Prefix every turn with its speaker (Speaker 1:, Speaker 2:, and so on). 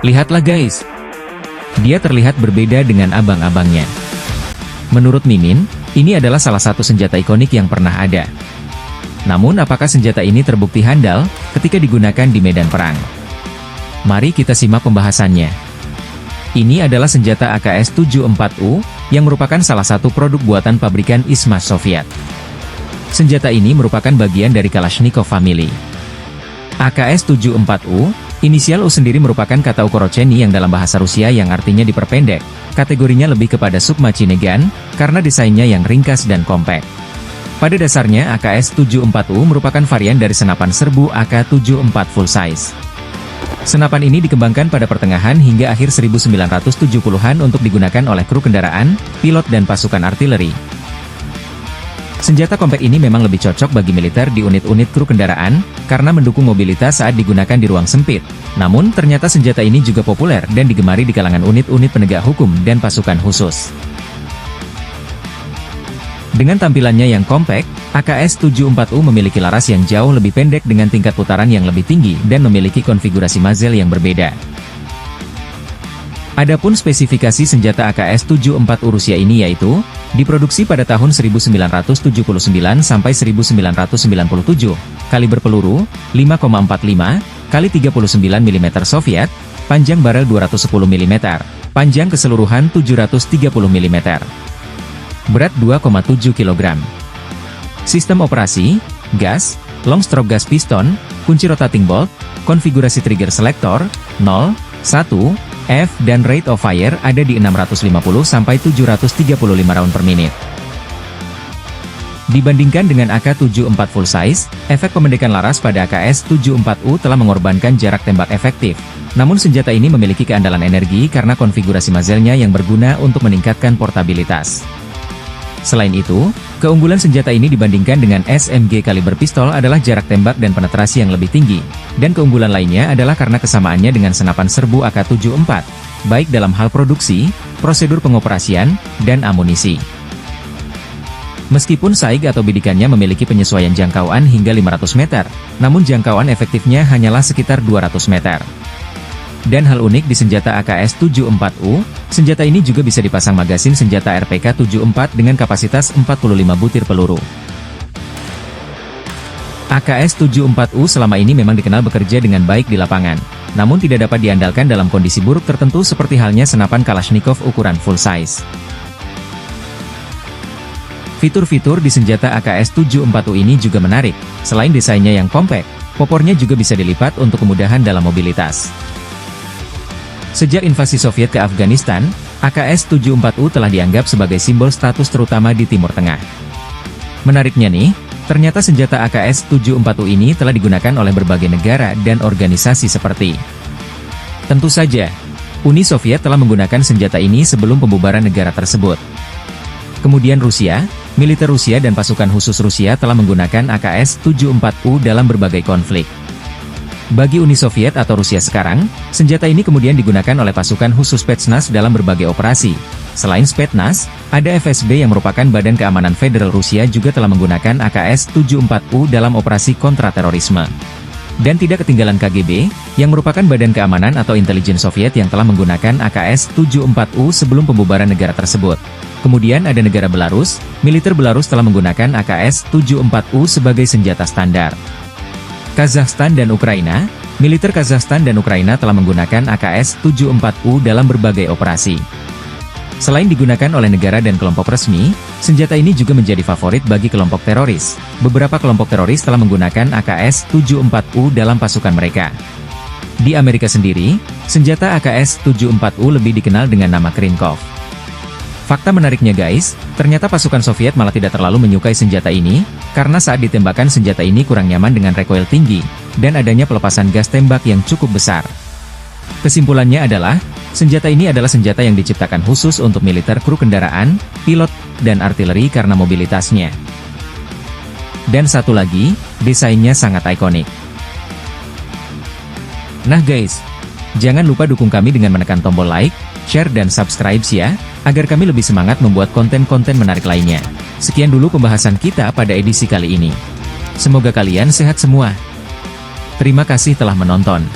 Speaker 1: Lihatlah guys. Dia terlihat berbeda dengan abang-abangnya. Menurut Mimin, ini adalah salah satu senjata ikonik yang pernah ada. Namun apakah senjata ini terbukti handal ketika digunakan di medan perang? Mari kita simak pembahasannya. Ini adalah senjata AKS-74U, yang merupakan salah satu produk buatan pabrikan ISMA Soviet. Senjata ini merupakan bagian dari Kalashnikov family. AKS-74U, inisial U sendiri merupakan kata Ukorocheny yang dalam bahasa Rusia yang artinya diperpendek. Kategorinya lebih kepada submachine gun, karena desainnya yang ringkas dan kompak. Pada dasarnya AKS-74U merupakan varian dari senapan serbu AK-74 full size. Senapan ini dikembangkan pada pertengahan hingga akhir 1970-an untuk digunakan oleh kru kendaraan, pilot dan pasukan artileri. Senjata kompak ini memang lebih cocok bagi militer di unit-unit kru kendaraan, karena mendukung mobilitas saat digunakan di ruang sempit. Namun, ternyata senjata ini juga populer dan digemari di kalangan unit-unit penegak hukum dan pasukan khusus. Dengan tampilannya yang kompak, AKS-74U memiliki laras yang jauh lebih pendek dengan tingkat putaran yang lebih tinggi dan memiliki konfigurasi muzzle yang berbeda. Adapun spesifikasi senjata AKS-74U Rusia ini yaitu, diproduksi pada tahun 1979 sampai 1997, kaliber peluru 5,45 x 39 mm Soviet, panjang barel 210 mm, panjang keseluruhan 730 mm, berat 2,7 kg. Sistem operasi, gas, long stroke gas piston, kunci rotating bolt, konfigurasi trigger selector, 0, 1, F dan rate of fire ada di 650 sampai 735 round per menit. Dibandingkan dengan AK-74 full size, efek pemendekan laras pada AKS-74U telah mengorbankan jarak tembak efektif. Namun senjata ini memiliki keandalan energi karena konfigurasi muzzle-nya yang berguna untuk meningkatkan portabilitas. Selain itu, keunggulan senjata ini dibandingkan dengan SMG kaliber pistol adalah jarak tembak dan penetrasi yang lebih tinggi, dan keunggulan lainnya adalah karena kesamaannya dengan senapan serbu AK-74, baik dalam hal produksi, prosedur pengoperasian, dan amunisi. Meskipun saig atau bidikannya memiliki penyesuaian jangkauan hingga 500 meter, namun jangkauan efektifnya hanyalah sekitar 200 meter. Dan hal unik di senjata AKS-74U, senjata ini juga bisa dipasang magasin senjata RPK-74 dengan kapasitas 45 butir peluru. AKS-74U selama ini memang dikenal bekerja dengan baik di lapangan, namun tidak dapat diandalkan dalam kondisi buruk tertentu seperti halnya senapan Kalashnikov ukuran full size. Fitur-fitur di senjata AKS-74U ini juga menarik. Selain desainnya yang kompak, popornya juga bisa dilipat untuk kemudahan dalam mobilitas. Sejak invasi Soviet ke Afghanistan, AKS-74U telah dianggap sebagai simbol status terutama di Timur Tengah. Menariknya nih, ternyata senjata AKS-74U ini telah digunakan oleh berbagai negara dan organisasi seperti. Tentu saja, Uni Soviet telah menggunakan senjata ini sebelum pembubaran negara tersebut. Kemudian Rusia, militer Rusia dan pasukan khusus Rusia telah menggunakan AKS-74U dalam berbagai konflik. Bagi Uni Soviet atau Rusia sekarang, senjata ini kemudian digunakan oleh pasukan khusus Spetsnaz dalam berbagai operasi. Selain Spetsnaz, ada FSB yang merupakan Badan Keamanan Federal Rusia juga telah menggunakan AKS-74U dalam operasi kontraterorisme. Dan tidak ketinggalan KGB, yang merupakan Badan Keamanan atau Intelijen Soviet yang telah menggunakan AKS-74U sebelum pembubaran negara tersebut. Kemudian ada negara Belarus, militer Belarus telah menggunakan AKS-74U sebagai senjata standar. Kazakhstan dan Ukraina, militer Kazakhstan dan Ukraina telah menggunakan AKS-74U dalam berbagai operasi. Selain digunakan oleh negara dan kelompok resmi, senjata ini juga menjadi favorit bagi kelompok teroris. Beberapa kelompok teroris telah menggunakan AKS-74U dalam pasukan mereka. Di Amerika sendiri, senjata AKS-74U lebih dikenal dengan nama Krinkov. Fakta menariknya guys, ternyata pasukan Soviet malah tidak terlalu menyukai senjata ini, karena saat ditembakkan senjata ini kurang nyaman dengan recoil tinggi, dan adanya pelepasan gas tembak yang cukup besar. Kesimpulannya adalah, senjata ini adalah senjata yang diciptakan khusus untuk militer kru kendaraan, pilot, dan artileri karena mobilitasnya. Dan satu lagi, desainnya sangat ikonik. Nah guys, jangan lupa dukung kami dengan menekan tombol like, share dan subscribe ya, agar kami lebih semangat membuat konten-konten menarik lainnya. Sekian dulu pembahasan kita pada edisi kali ini. Semoga kalian sehat semua. Terima kasih telah menonton.